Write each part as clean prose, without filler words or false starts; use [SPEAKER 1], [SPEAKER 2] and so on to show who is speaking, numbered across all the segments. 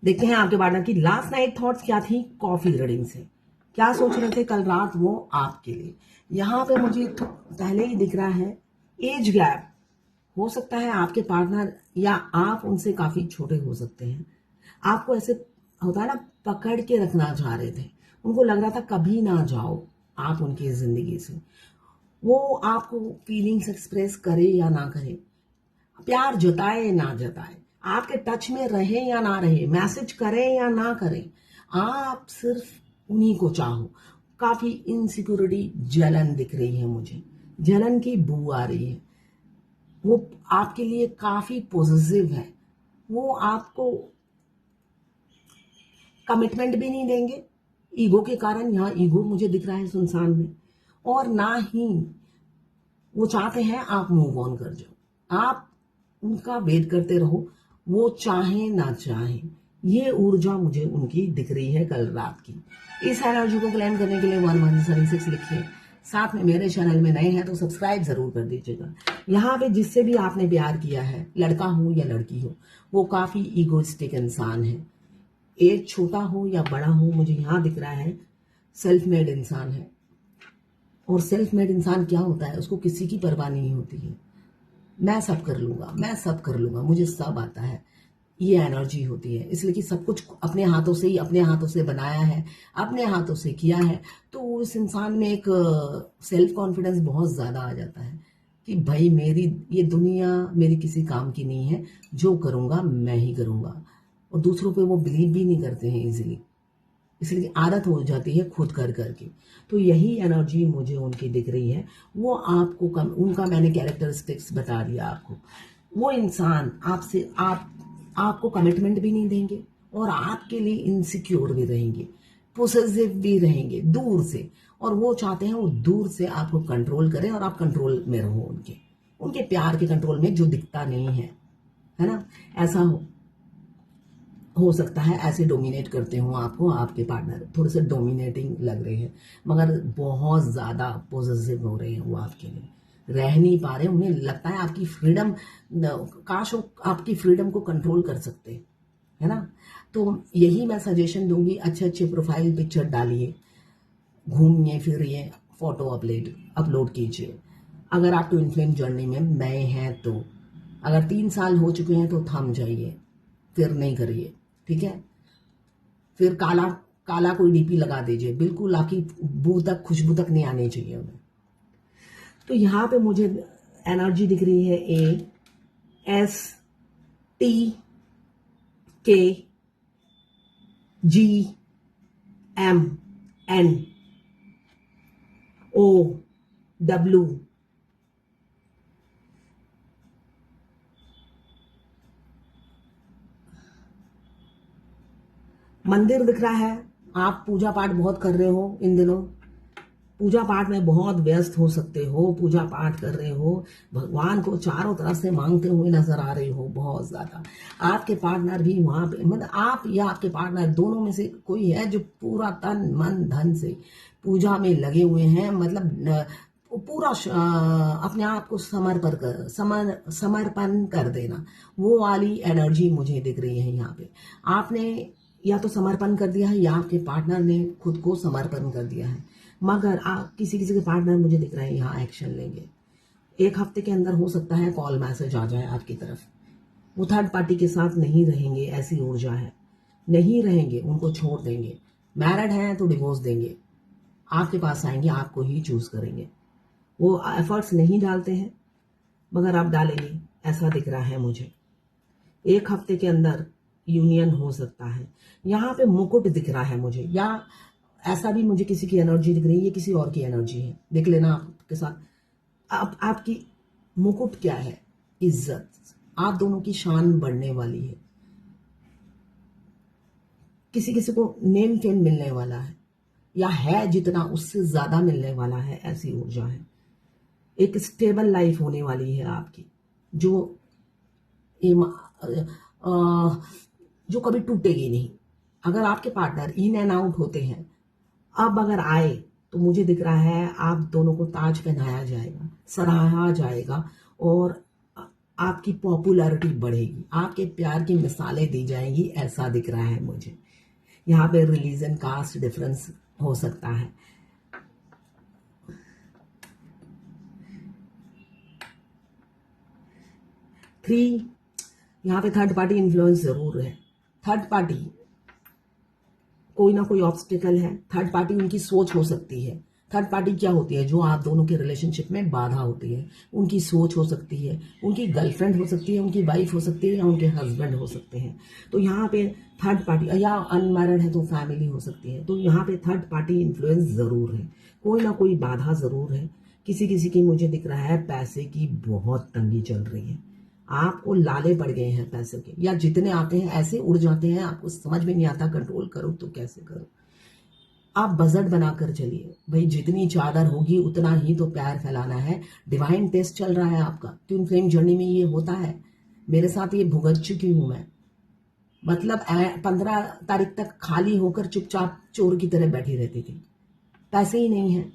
[SPEAKER 1] देखते हैं आपके पार्टनर की लास्ट नाइट थॉट्स क्या थी कॉफी रीडिंग से। क्या सोच रहे थे कल रात वो आपके लिए। यहाँ पे मुझे पहले ही दिख रहा है एज गैप। हो सकता है आपके पार्टनर या आप उनसे काफी छोटे हो सकते हैं। आपको ऐसे होता है ना, पकड़ के रखना चाह रहे थे। उनको लग रहा था कभी ना जाओ आप उनकी जिंदगी से। वो आपको फीलिंग्स एक्सप्रेस करे या ना करे, प्यार जताए ना जताए, आपके टच में रहे या ना रहे, मैसेज करें या ना करें, आप सिर्फ उन्हीं को चाहो। काफी इनसिक्योरिटी, जलन दिख रही है मुझे, जलन की बू आ रही है। वो आपके लिए काफी पॉजिटिव है। वो आपको कमिटमेंट भी नहीं देंगे ईगो के कारण। यहाँ ईगो मुझे दिख रहा है सुनसान में। और ना ही वो चाहते हैं आप मूव ऑन कर जाओ। आप उनका वेट करते रहो, वो चाहे ना चाहे। ये ऊर्जा मुझे उनकी दिख रही है कल रात की। इस एनर्जी को क्लेम करने के लिए 1176 लिखिए। साथ में मेरे चैनल में नए हैं तो सब्सक्राइब जरूर कर दीजिएगा। यहाँ पे जिससे भी आपने प्यार किया है, लड़का हो या लड़की हो, वो काफी ईगोइस्टिक इंसान है। एज छोटा हो या बड़ा हो, मुझे यहाँ दिख रहा है सेल्फ मेड इंसान है। और सेल्फ मेड इंसान क्या होता है, उसको किसी की परवाह नहीं होती है। मैं सब कर लूंगा, मैं सब कर लूंगा, मुझे सब आता है, ये एनर्जी होती है। इसलिए कि सब कुछ अपने हाथों से ही, अपने हाथों से बनाया है, अपने हाथों से किया है। तो उस इंसान में एक सेल्फ कॉन्फिडेंस बहुत ज्यादा आ जाता है कि भाई मेरी ये दुनिया मेरी किसी काम की नहीं है, जो करूंगा मैं ही करूंगा। और दूसरों पे वो बिलीव भी नहीं करते हैं इजीली, इसलिए आदत हो जाती है खुद कर करके। तो यही एनर्जी मुझे उनकी दिख रही है। वो आपको उनका मैंने कैरेक्टरिस्टिक्स बता दिया आपको। वो इंसान आपसे आपको कमिटमेंट भी नहीं देंगे और आपके लिए इनसिक्योर भी रहेंगे, पोसेसिव भी रहेंगे दूर से। और वो चाहते हैं वो दूर से आपको कंट्रोल करें और आप कंट्रोल में रहो उनके प्यार के कंट्रोल में, जो दिखता नहीं है ना। ऐसा हो सकता है ऐसे डोमिनेट करते हो आपको आपके पार्टनर, थोड़े से डोमिनेटिंग लग रहे हैं, मगर बहुत ज्यादा पॉजिटिव हो रहे हैं। वो आपके लिए रह नहीं पा रहे, उन्हें लगता है आपकी फ्रीडम, काश वो आपकी फ्रीडम को कंट्रोल कर सकते, है ना। तो यही मैं सजेशन दूंगी, अच्छे अच्छे प्रोफाइल पिक्चर डालिए, घूमिए फिरिए, फोटो अपलोड कीजिए। अगर आप ट्विन फ्लेम जर्नी में नए हैं तो, अगर 3 साल हो चुके हैं तो थम जाइए, फिर नहीं करिए, ठीक है। फिर काला काला कोई डीपी लगा दीजिए, बिल्कुल आपकी बू तक, खुशबू तक नहीं आनी चाहिए उन्हें। तो यहाँ पे मुझे एनर्जी दिख रही है ASTKGMNO। मंदिर दिख रहा है। आप पूजा पाठ बहुत कर रहे हो इन दिनों, पूजा पाठ में बहुत व्यस्त हो सकते हो, पूजा पाठ कर रहे हो, भगवान को चारों तरफ से मांगते हुए नजर आ रहे हो बहुत ज्यादा। आपके पार्टनर भी वहां पे, मतलब आप या आपके पार्टनर दोनों में से कोई है जो पूरा तन मन धन से पूजा में लगे हुए हैं। मतलब पूरा अपने आप को समर्पण कर देना, वो वाली एनर्जी मुझे दिख रही है यहाँ पे। आपने या तो समर्पण कर दिया है या आपके पार्टनर ने खुद को समर्पण कर दिया है। मगर आप किसी किसी के पार्टनर मुझे दिख रहा है यहाँ एक्शन लेंगे। 1 हफ्ते के अंदर हो सकता है कॉल मैसेज आ जाए आपकी तरफ। वो थर्ड पार्टी के साथ नहीं रहेंगे, ऐसी ऊर्जा है। नहीं रहेंगे, उनको छोड़ देंगे। मैरिड हैं तो डिवोर्स देंगे, आपके पास आएंगे, आपको ही चूज करेंगे। वो एफर्ट्स नहीं डालते हैं मगर आप डालेंगे, ऐसा दिख रहा है मुझे। 1 हफ्ते के अंदर यूनियन हो सकता है। यहाँ पे मुकुट दिख रहा है मुझे, या ऐसा भी मुझे किसी की एनर्जी दिख रही है, ये किसी और की एनर्जी है, देख लेना आपके साथ। आपकी मुकुट क्या है? इज्जत। आप दोनों की शान बढ़ने वाली है। किसी किसी को नेम फेम मिलने वाला है, या है जितना उससे ज्यादा मिलने वाला है, ऐसी ऊर्जा है। एक स्टेबल लाइफ होने वाली है आपकी, जो जो कभी टूटेगी नहीं। अगर आपके पार्टनर इन एंड आउट होते हैं, अब अगर आए तो मुझे दिख रहा है आप दोनों को ताज पहनाया जाएगा, सराहा जाएगा। और आपकी पॉपुलैरिटी बढ़ेगी, आपके प्यार की मिसालें दी जाएंगी, ऐसा दिख रहा है मुझे। यहाँ पे रिलीजन कास्ट डिफरेंस हो सकता है। थ्री, यहाँ पे थर्ड पार्टी इन्फ्लुएंस जरूर है। थर्ड पार्टी कोई ना कोई ऑब्स्टिकल है। थर्ड पार्टी उनकी सोच हो सकती है। थर्ड पार्टी क्या होती है? जो आप दोनों के रिलेशनशिप में बाधा होती है। उनकी सोच हो सकती है, उनकी गर्लफ्रेंड हो सकती है, उनकी वाइफ हो सकती है, या उनके हस्बैंड हो सकते हैं। तो यहाँ पे थर्ड पार्टी, या अनमैरिड है तो फैमिली हो सकती है। तो यहाँ पे थर्ड पार्टी इन्फ्लुएंस जरूर है, कोई ना कोई बाधा जरूर है। किसी किसी की मुझे दिख रहा है पैसे की बहुत तंगी चल रही है, आपको लाले पड़ गए हैं पैसे के, या जितने आते हैं ऐसे उड़ जाते हैं, आपको समझ में नहीं आता कंट्रोल करो तो कैसे करो। आप बजट बनाकर चलिए भाई, जितनी चादर होगी उतना ही तो प्यार फैलाना है। डिवाइन टेस्ट चल रहा है आपका, ट्विन फ्लेम जर्नी में ये होता है। मेरे साथ ये भुगत चुकी हूं मैं। मतलब 15 तारीख तक खाली होकर चुपचाप चोर की तरह बैठी रहती थी, पैसे ही नहीं है।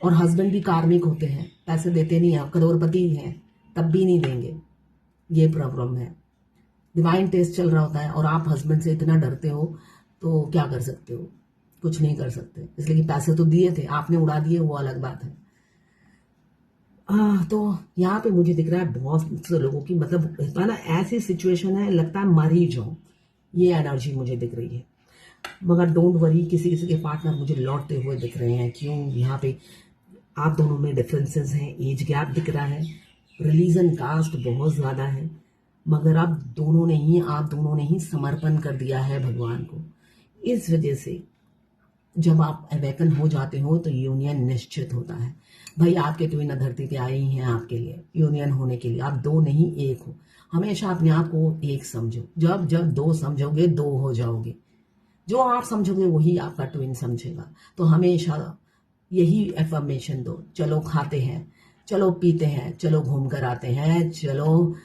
[SPEAKER 1] और हस्बैंड भी कार्मिक होते हैं, पैसे देते नहीं है, करोड़पति हैं तब भी नहीं देंगे। ये प्रॉब्लम है। डिवाइन टेस्ट चल रहा होता है और आप हस्बैंड से इतना डरते हो, तो क्या कर सकते हो? कुछ नहीं कर सकते, इसलिए कि पैसे तो दिए थे, आपने उड़ा दिए, वो अलग बात है। तो यहाँ पे मुझे दिख रहा है बहुत से लोगों की, मतलब होता है ना, ऐसी सिचुएशन है लगता है मर ही जाओ, ये एनर्जी मुझे दिख रही है। मगर डोंट वरी, किसी किसी के पार्टनर मुझे लौटते हुए दिख रहे हैं। क्यों? यहाँ पे आप दोनों में डिफरेंसेस हैं, एज गैप दिख रहा है, रिलीजन कास्ट बहुत ज़्यादा है, मगर आप दोनों ने ही समर्पण कर दिया है भगवान को। इस वजह से जब आप अवेकन हो जाते हो तो यूनियन निश्चित होता है। भाई आपके ट्विन धरती पे आई हैं आपके लिए, यूनियन होने के लिए। आप दो नहीं एक हो। हमेशा अपने आप को एक समझो। जब जब दो समझोगे दो हो जाओगे। जो आप समझोगे वही आपका ट्विन समझेगा। तो हमेशा यही एफर्मेशन दो। चलो खाते हैं, चलो पीते हैं, चलो घूम कर आते हैं, चलो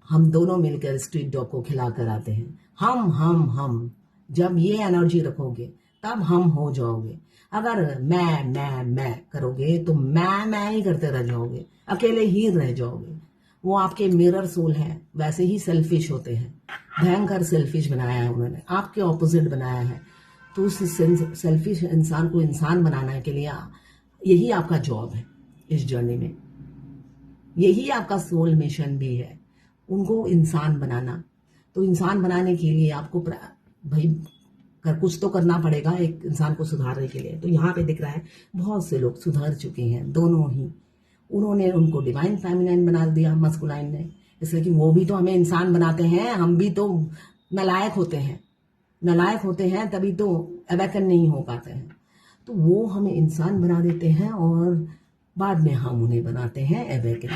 [SPEAKER 1] हम दोनों मिलकर स्ट्रीट डॉग को खिला कर आते हैं। हम जब ये एनर्जी रखोगे तब हम हो जाओगे। अगर मैं करोगे तो मैं ही करते रह जाओगे, अकेले ही रह जाओगे। वो आपके मिरर सोल हैं, वैसे ही सेल्फिश होते हैं। भयंकर सेल्फिश बनाया है उन्होंने, आपके ऑपोजिट बनाया है। तो उस सेल्फिश इंसान को इंसान बनाने के लिए यही आपका जॉब है इस जर्नी में। यही आपका सोल मिशन भी है, उनको इंसान बनाना। तो इंसान बनाने के लिए आपको भाई कुछ तो करना पड़ेगा एक इंसान को सुधारने के लिए। तो यहाँ पे दिख रहा है बहुत से लोग सुधर चुके हैं, दोनों ही। उन्होंने उनको डिवाइन फेमिनाइन बना दिया मस्कुलाइन ने, इसलिए कि वो भी तो हमें इंसान बनाते हैं। हम भी तो नालायक होते हैं तभी तो अवेकन नहीं हो पाते हैं। तो वो हमें इंसान बना देते हैं और बाद में हम उन्हें बनाते हैं अवेकन।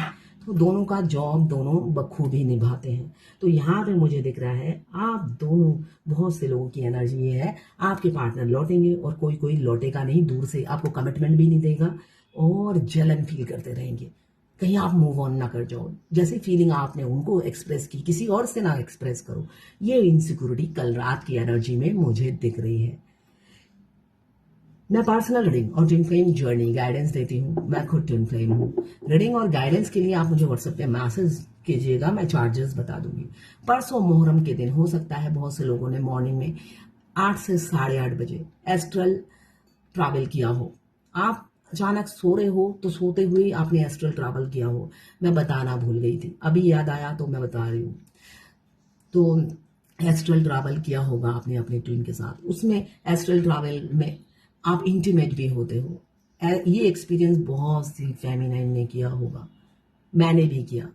[SPEAKER 1] तो दोनों का जॉब दोनों बखूबी निभाते हैं। तो यहाँ पे मुझे दिख रहा है आप दोनों, बहुत से लोगों की एनर्जी ये है, आपके पार्टनर लौटेंगे और कोई लौटेगा नहीं, दूर से आपको कमिटमेंट भी नहीं देगा और जलन फील करते रहेंगे। कहीं आप मूव ऑन ना कर जाओ, जैसी फीलिंग आपने उनको एक्सप्रेस की किसी और से ना एक्सप्रेस करो। ये इनसिक्योरिटी कल रात की एनर्जी में मुझे दिख रही है। मैं पर्सनल रीडिंग और ट्विन फ्लेम जर्नी गाइडेंस देती हूँ। मैं खुद ट्विन फ्लेम हूँ। रीडिंग और गाइडेंस के लिए आप मुझे व्हाट्सएप पे मैसेज कीजिएगा, मैं चार्जेस बता दूंगी। परसों मुहर्रम के दिन हो सकता है बहुत से लोगों ने मॉर्निंग में 8 से 8:30 बजे एस्ट्रल ट्रैवल किया हो। आप अचानक सो रहे हो तो सोते हुए आपने एस्ट्रल ट्रैवल किया हो। मैं बताना भूल गई थी, अभी याद आया तो मैं बता रही हूँ। तो एस्ट्रल ट्रैवल किया होगा आपने अपने ट्विन के साथ। उसमें एस्ट्रल ट्रैवल में आप इंटीमेट भी होते हो। ये एक्सपीरियंस बहुत सी फेमिनाइन ने किया होगा, मैंने भी किया।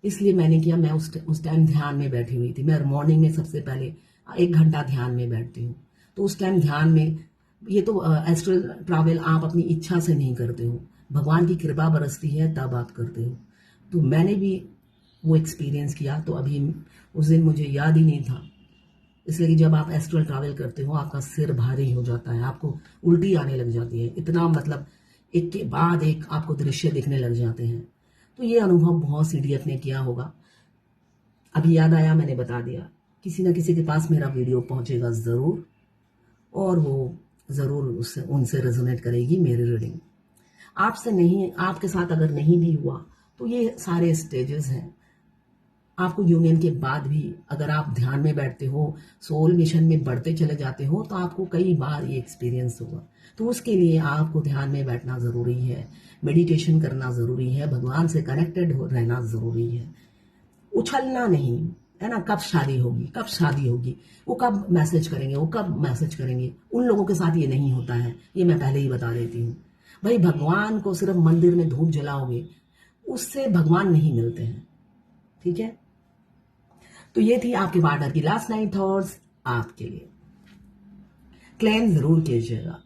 [SPEAKER 1] इसलिए मैंने किया, मैं उस टाइम ध्यान में बैठी हुई थी। मैं मॉर्निंग में सबसे पहले 1 घंटा ध्यान में बैठती हूँ। तो उस टाइम ध्यान में, ये तो एस्ट्रल ट्रैवल आप अपनी इच्छा से नहीं करते हो, भगवान की कृपा बरसती है तब आप करते हो। तो मैंने भी वो एक्सपीरियंस किया। तो अभी उस दिन मुझे याद ही नहीं था, इसलिए कि जब आप एस्ट्रल ट्रैवल करते हो आपका सिर भारी हो जाता है, आपको उल्टी आने लग जाती है, इतना मतलब एक के बाद एक आपको दृश्य दिखने लग जाते हैं। तो ये अनुभव बहुत सीडीएफ ने किया होगा। अभी याद आया, मैंने बता दिया। किसी ना किसी के पास मेरा वीडियो पहुंचेगा ज़रूर, और वो ज़रूर उनसे रेजोनेट करेगी मेरी रीडिंग। आपसे नहीं, आपके साथ अगर नहीं भी हुआ तो ये सारे स्टेजेस हैं। आपको यूनियन के बाद भी अगर आप ध्यान में बैठते हो, सोल मिशन में बढ़ते चले जाते हो, तो आपको कई बार ये एक्सपीरियंस होगा। तो उसके लिए आपको ध्यान में बैठना ज़रूरी है, मेडिटेशन करना ज़रूरी है, भगवान से कनेक्टेड रहना ज़रूरी है। उछलना नहीं है ना, कब शादी होगी, कब शादी होगी, वो कब मैसेज करेंगे, वो कब मैसेज करेंगे, उन लोगों के साथ ये नहीं होता है, ये मैं पहले ही बता देती हूँ। भाई भगवान को सिर्फ मंदिर में धूप जलाओगे, उससे भगवान नहीं मिलते हैं, ठीक है। तो ये थी आपके पार्टनर की लास्ट नाइट थॉट्स आपके लिए। क्लेम जरूर कीजिएगा।